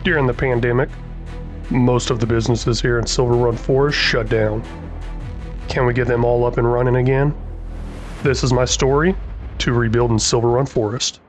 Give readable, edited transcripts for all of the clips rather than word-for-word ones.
During the pandemic, most of the businesses here in Silverrun Forest shut down. Can we get them all up and running again? This is my story to rebuilding Silverrun Forest.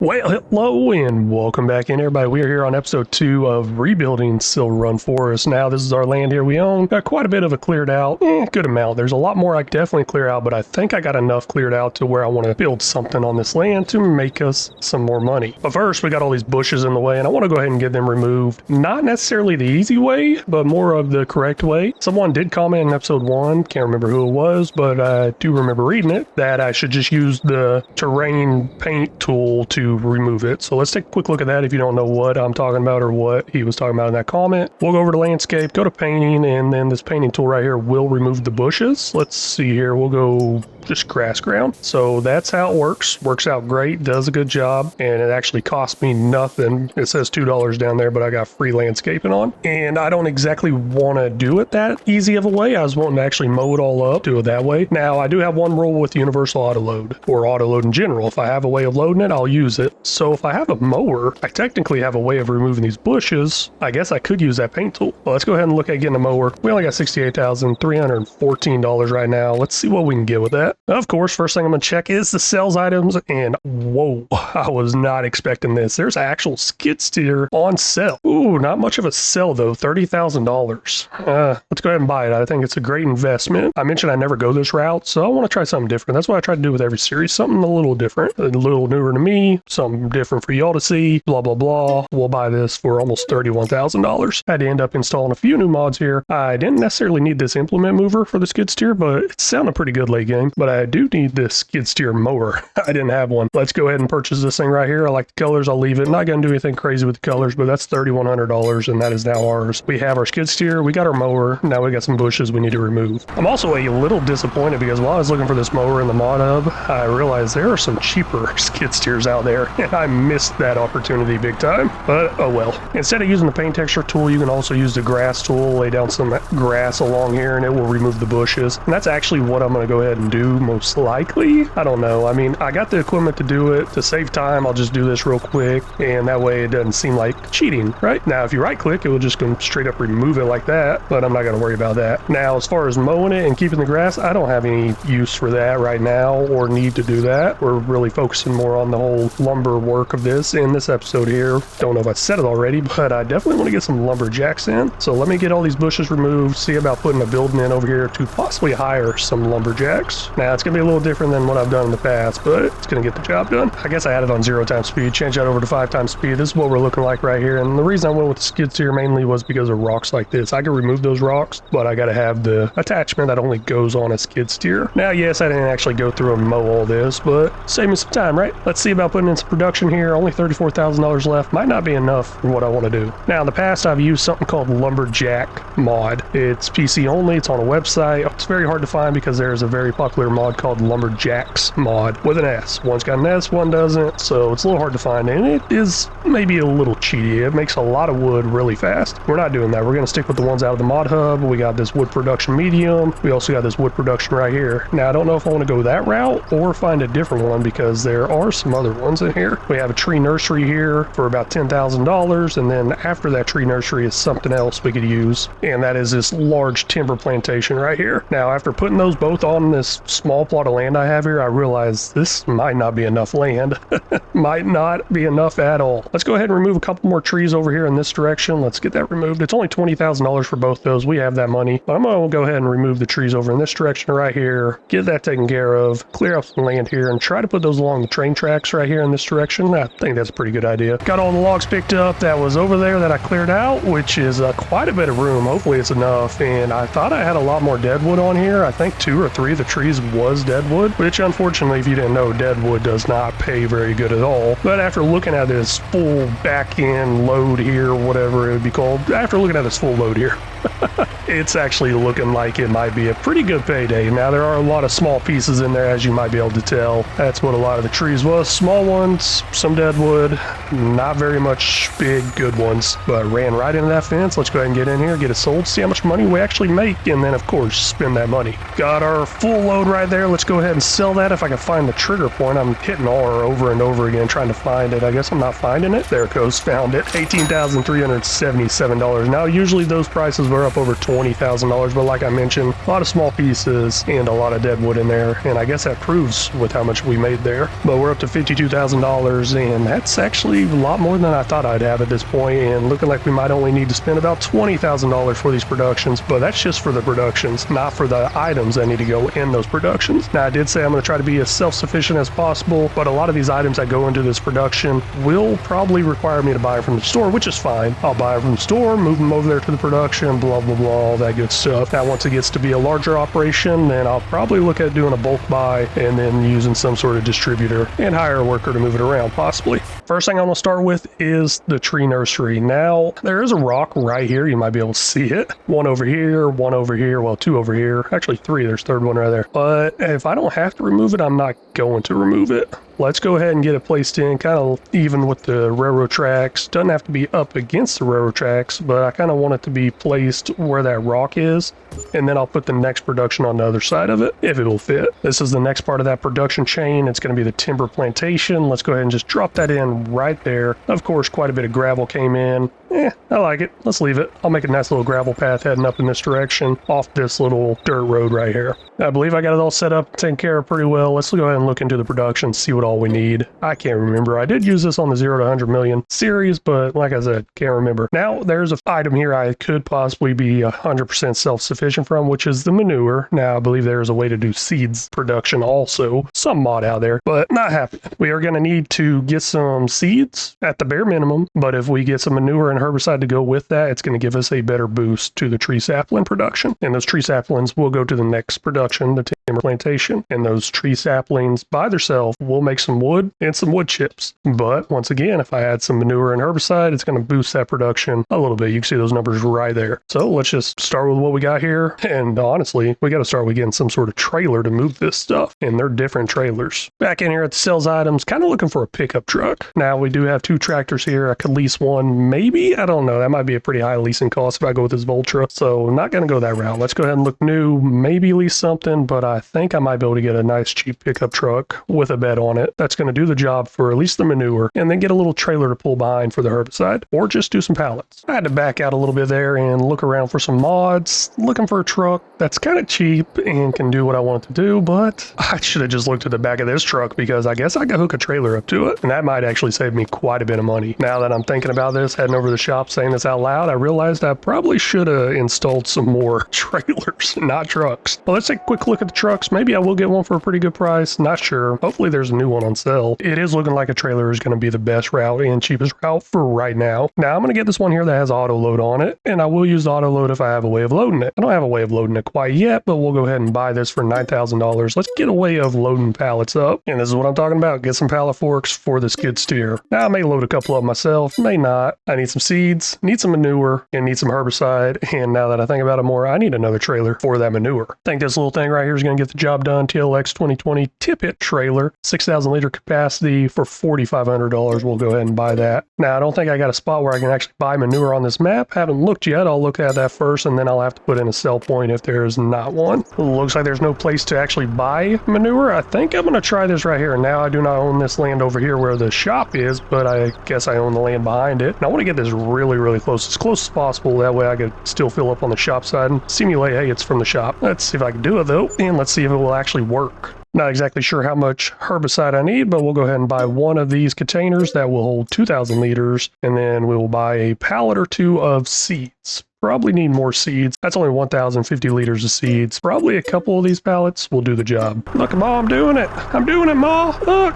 Well, hello and welcome back in, everybody. We are here on episode 2 of rebuilding Silverrun Forest. Now, this is our land here we own. Got quite a bit of it cleared out. Good amount. There's a lot more I could definitely clear out, but I think I got enough cleared out to where I want to build something on this land to make us some more money. But first, we got all these bushes in the way, and I want to go ahead and get them removed. Not necessarily the easy way, but more of the correct way. Someone did comment in episode 1, can't remember who it was, but I do remember reading it, that I should just use the terrain paint tool to remove it. So let's take a quick look at that if you don't know what I'm talking about or what he was talking about in that comment. We'll go over to landscape, go to painting, and then this painting tool right here will remove the bushes. Let's see here. We'll go just grass ground. So that's how it works. Works out great, does a good job, and it actually cost me nothing. It says $2 down there, but I got free landscaping on. And I don't exactly want to do it that easy of a way. I was wanting to actually mow it all up, do it that way. Now, I do have one rule with universal auto load, or auto load in general. If I have a way of loading it, I'll use it. So if I have a mower, I technically have a way of removing these bushes. I guess I could use that paint tool. Well, let's go ahead and look at getting a mower. We only got $68,314 right now. Let's see what we can get with that. Of course, first thing I'm going to check is the sales items, and whoa, I was not expecting this. There's an actual skid steer on sale. Ooh, not much of a sell though, $30,000. Let's go ahead and buy it. I think it's a great investment. I mentioned I never go this route, so I want to try something different. That's what I try to do with every series, something a little different, a little newer to me, something different for y'all to see, blah, blah, blah. We'll buy this for almost $31,000. I had to end up installing a few new mods here. I didn't necessarily need this implement mover for the skid steer, but it sounded pretty good late game. But I do need this skid steer mower. I didn't have one. Let's go ahead and purchase this thing right here. I like the colors. I'll leave it. Not going to do anything crazy with the colors, but that's $3,100, and that is now ours. We have our skid steer. We got our mower. Now we got some bushes we need to remove. I'm also a little disappointed because while I was looking for this mower in the mod hub, I realized there are some cheaper skid steers out there, and I missed that opportunity big time. But oh well. Instead of using the paint texture tool, you can also use the grass tool, lay down some grass along here, and it will remove the bushes. And that's actually what I'm going to go ahead and do most likely. I don't know. I mean, I got the equipment to do it. To save time, I'll just do this real quick, and that way it doesn't seem like cheating, right? Now, if you right click, it will just go straight up remove it like that, but I'm not going to worry about that. Now, as far as mowing it and keeping the grass, I don't have any use for that right now or need to do that. We're really focusing more on the whole lumber work of this in this episode here. Don't know if I said it already, but I definitely want to get some lumberjacks in. So let me get all these bushes removed, see about putting a building in over here to possibly hire some lumberjacks. Now, it's going to be a little different than what I've done in the past, but it's going to get the job done. I guess I had it on 0 times speed, change that over to 5 times speed. This is what we're looking like right here. And the reason I went with the skid steer mainly was because of rocks like this. I can remove those rocks, but I got to have the attachment that only goes on a skid steer. Now, yes, I didn't actually go through and mow all this, but save me some time, right? Let's see about putting in some production here. Only $34,000 left. Might not be enough for what I want to do. Now, in the past, I've used something called Lumberjack mod. It's PC only. It's on a website. It's very hard to find because there's a very popular mod called Lumberjacks mod with an S. One's got an S, one doesn't, so it's a little hard to find, and it is maybe a little cheaty. It makes a lot of wood really fast. We're not doing that. We're going to stick with the ones out of the mod hub. We got this wood production medium. We also got this wood production right here. Now, I don't know if I want to go that route or find a different one because there are some other ones in here. We have a tree nursery here for about $10,000, and then after that tree nursery is something else we could use, and that is this large timber plantation right here. Now, after putting those both on this small plot of land I have here, I realized this might not be enough land. Might not be enough at all. Let's go ahead and remove a couple more trees over here in this direction. Let's get that removed. It's only $20,000 for both those. We have that money, but I'm going to go ahead and remove the trees over in this direction right here, get that taken care of, clear up some land here, and try to put those along the train tracks right here in this direction. I think that's a pretty good idea. Got all the logs picked up that was over there that I cleared out, which is quite a bit of room. Hopefully it's enough, and I thought I had a lot more deadwood on here. I think 2 or 3 of the trees was deadwood, which unfortunately, if you didn't know, deadwood does not pay very good at all. But after looking at this full back end load here, whatever it would be called, after looking at this full load here, it's actually looking like it might be a pretty good payday. Now, there are a lot of small pieces in there, as you might be able to tell. That's what a lot of the trees was. Small ones ones, some dead wood, not very much big good ones, but ran right into that fence. Let's go ahead and get in here, get it sold, see how much money we actually make, and then of course spend that money. Got our full load right there. Let's go ahead and sell that if I can find the trigger point. I'm hitting R over and over again trying to find it. I guess I'm not finding it. There it goes, found it. $18,377. Now usually those prices were up over $20,000, but like I mentioned, a lot of small pieces and a lot of dead wood in there, and I guess that proves with how much we made there. But we're up to $52,000, and that's actually a lot more than I thought I'd have at this point, and looking like we might only need to spend about $20,000 for these productions, but that's just for the productions, not for the items that need to go in those productions. Now I did say I'm going to try to be as self-sufficient as possible, but a lot of these items that go into this production will probably require me to buy them from the store, which is fine. I'll buy them from the store, move them over there to the production, blah blah blah, all that good stuff. Now once it gets to be a larger operation, then I'll probably look at doing a bulk buy and then using some sort of distributor and hire a worker to move it around, possibly. First thing I'm going to start with is the tree nursery. Now there is a rock right here, you might be able to see it. One over here, well, two over here, actually three, there's a third one right there. But if I don't have to remove it, I'm not going to remove it. Let's go ahead and get it placed in kind of even with the railroad tracks. Doesn't have to be up against the railroad tracks, but I kind of want it to be placed where that rock is, and then I'll put the next production on the other side of it if it will fit. This is the next part of that production chain. It's going to be the timber plantation. Let's go ahead and just drop that in right there. Of course, quite a bit of gravel came in. I like it. Let's leave it. I'll make a nice little gravel path heading up in this direction off this little dirt road right here. I believe I got it all set up, taken care of pretty well. Let's go ahead and look into the production, see what all we need. I can't remember. I did use this on the 0 to 100 million series, but like I said, can't remember. Now, there's an item here I could possibly be 100% self-sufficient from, which is the manure. Now, I believe there's a way to do seeds production also. Some mod out there, but not happy. We are going to need to get some seeds at the bare minimum, but if we get some manure and herbicide to go with that, it's going to give us a better boost to the tree sapling production. And those tree saplings will go to the next production, the timber plantation. And those tree saplings by themselves will make some wood and some wood chips. But once again, if I add some manure and herbicide, it's going to boost that production a little bit. You can see those numbers right there. So let's just start with what we got here. And honestly, we got to start with getting some sort of trailer to move this stuff. And they're different trailers. Back in here at the sales items, kind of looking for a pickup truck. Now we do have two tractors here. I could lease one, maybe. I don't know. That might be a pretty high leasing cost if I go with this Voltra. So not going to go that route. Let's go ahead and look new, maybe lease something, but I think I might be able to get a nice cheap pickup truck with a bed on it. That's going to do the job for at least the manure, and then get a little trailer to pull behind for the herbicide, or just do some pallets. I had to back out a little bit there and look around for some mods, looking for a truck that's kind of cheap and can do what I want it to do, but I should have just looked at the back of this truck because I guess I could hook a trailer up to it, and that might actually save me quite a bit of money. Now that I'm thinking about this, heading over to the shop, saying this out loud, I realized I probably should have installed some more trailers, not trucks. Well, let's take a quick look at the trucks. Maybe I will get one for a pretty good price. Not sure. Hopefully there's a new one on sale. It is looking like a trailer is going to be the best route and cheapest route for right now. Now I'm going to get this one here that has auto load on it, and I will use the auto load if I have a way of loading it. I don't have a way of loading it quite yet, but we'll go ahead and buy this for $9,000. Let's get a way of loading pallets up. And this is what I'm talking about. Get some pallet forks for the skid steer. Now I may load a couple of myself, may not. I need some seeds, need some manure, and need some herbicide. And now that I think about it more, I need another trailer for that manure. I think this little thing right here is going to get the job done. TLX 2020 tip-it trailer, 6,000 liter capacity for $4,500. We'll go ahead and buy that. Now I don't think I got a spot where I can actually buy manure on this map. Haven't looked yet. I'll look at that first, and then I'll have to put in a sell point if there's not one. Looks like there's no place to actually buy manure. I think I'm going to try this right here. Now I do not own this land over here where the shop is, but I guess I own the land behind it. And I want to get this really, really close as possible. That way I could still fill up on the shop side and simulate, hey, it's from the shop. Let's see if I can do it though, and let's see if it will actually work. Not exactly sure how much herbicide I need, but we'll go ahead and buy one of these containers that will hold 2,000 liters, and then we will buy a pallet or two of seeds. Probably need more seeds. That's only 1,050 liters of seeds. Probably a couple of these pallets will do the job. Look, Ma, I'm doing it. I'm doing it, Ma. Look.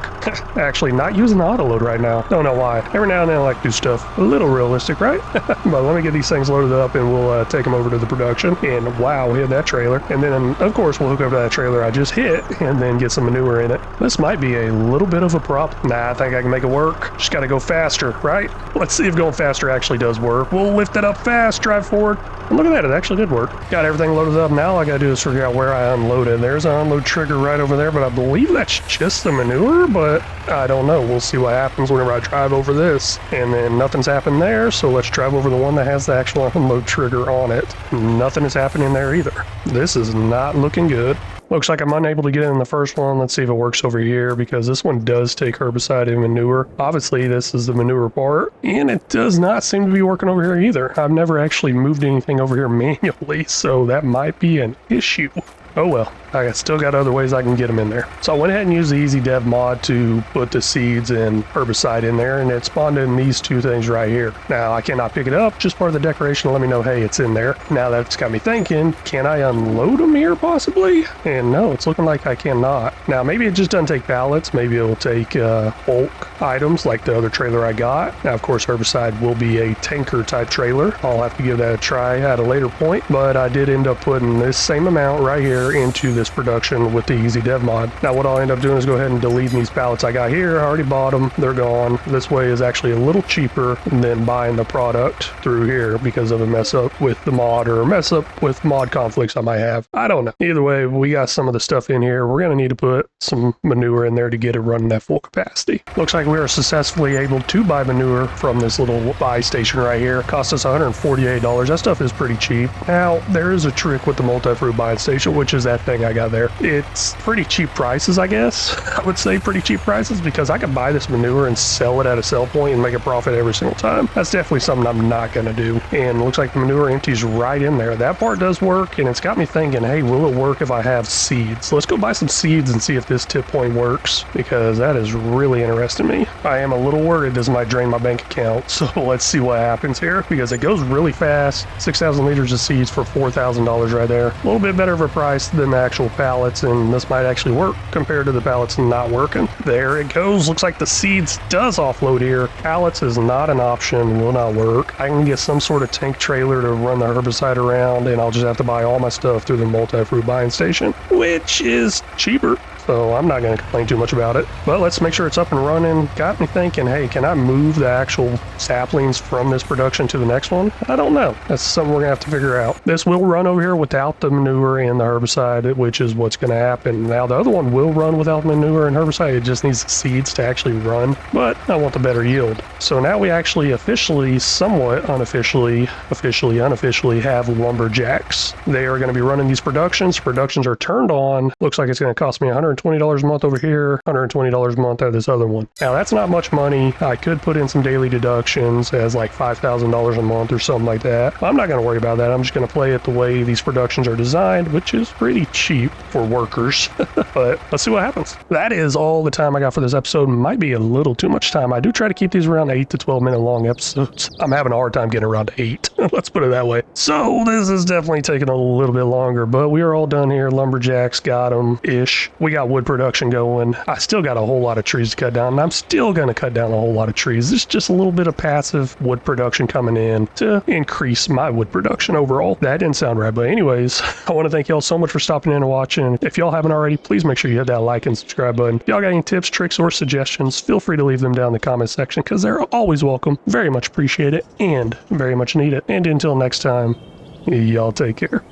Actually, not using the auto load right now. Don't know why. Every now and then I like to do stuff a little realistic, right? But let me get these things loaded up and we'll take them over to the production. And wow, hit that trailer. And then, of course, we'll hook up to that trailer I just hit and then get some manure in it. This might be a little bit of a problem. Nah, I think I can make it work. Just got to go faster, right? Let's see if going faster actually does work. We'll lift it up fast. let's drive forward. And look at that, it actually did work. Got everything loaded up. Now all I gotta do is figure out where I unload it. There's an unload trigger right over there, but I believe that's just the manure, but I don't know. We'll see what happens whenever I drive over this. And then nothing's happened there, so let's drive over the one that has the actual unload trigger on it. Nothing is happening there either. This is not looking good. Looks like I'm unable to get in the first one. Let's see if it works over here, because this one does take herbicide and manure. Obviously, this is the manure part, and it does not seem to be working over here either. I've never actually moved anything over here manually, so that might be an issue. Oh well, I still got other ways I can get them in there. So I went ahead and used the Easy Dev mod to put the seeds and herbicide in there, and it spawned in these two things right here. Now I cannot pick it up, just part of the decoration to let me know, hey, it's in there. Now that's got me thinking, can I unload them here possibly? And no, it's looking like I cannot. Now maybe it just doesn't take pallets, maybe it'll take bulk items like the other trailer I got. Now of course herbicide will be a tanker type trailer. I'll have to give that a try at a later point, but I did end up putting this same amount right here into this production with the Easy Dev mod. Now what I'll end up doing is go ahead and deleting these pallets I got here. I already bought them, they're gone. This way is actually a little cheaper than buying the product through here because of a mess up with the mod or a mess up with mod conflicts I might have. I don't know. Either way, we got some of the stuff in here. We're going to need to put some manure in there to get it running at full capacity. Looks like we are successfully able to buy manure from this little buy station right here. Cost us $148. That stuff is pretty cheap. Now there is a trick with the multi-fruit buying station, which is that thing I got there. It's pretty cheap prices, I guess. I would say pretty cheap prices, because I could buy this manure and sell it at a sell point and make a profit every single time. That's definitely something I'm not going to do. And it looks like the manure empties right in there. That part does work, and it's got me thinking, hey, will it work if I have seeds? Let's go buy some seeds and see if this tip point works, because that is really interesting me. I am a little worried this might drain my bank account, so let's see what happens here, because it goes really fast. 6,000 liters of seeds for $4,000 right there. A little bit better of a price than the actual pallets, and this might actually work compared to the pallets not working. There it goes. Looks like the seeds does offload here. Pallets is not an option, will not work. I can get some sort of tank trailer to run the herbicide around, and I'll just have to buy all my stuff through the multi-fruit buying station, which is cheaper. So I'm not going to complain too much about it. But let's make sure it's up and running. Got me thinking, hey, can I move the actual saplings from this production to the next one? I don't know. That's something we're going to have to figure out. This will run over here without the manure and the herbicide, which is what's going to happen. Now, the other one will run without manure and herbicide. It just needs the seeds to actually run. But I want the better yield. So now we actually officially, somewhat unofficially, unofficially have lumberjacks. They are going to be running these productions. Productions are turned on. Looks like it's going to cost me $120 a month over here, $120 a month out of this other one. Now that's not much money. I could put in some daily deductions as like $5,000 a month or something like that. I'm not going to worry about that. I'm just going to play it the way these productions are designed, which is pretty cheap for workers. But let's see what happens. That is all the time I got for this episode. Might be a little too much time. I do try to keep these around 8 to 12 minute long episodes. I'm having a hard time getting around to 8. Let's put it that way. So this is definitely taking a little bit longer, but we are all done here. Lumberjacks got them ish. We got wood production going. I still got a whole lot of trees to cut down, and I'm still going to cut down a whole lot of trees. There's just a little bit of passive wood production coming in to increase my wood production overall. That didn't sound right, but anyways, I want to thank y'all so much for stopping in and watching. If y'all haven't already, please make sure you hit that like and subscribe button. If y'all got any tips, tricks, or suggestions, feel free to leave them down in the comment section, because they're always welcome. Very much appreciate it and very much need it. And until next time, y'all take care.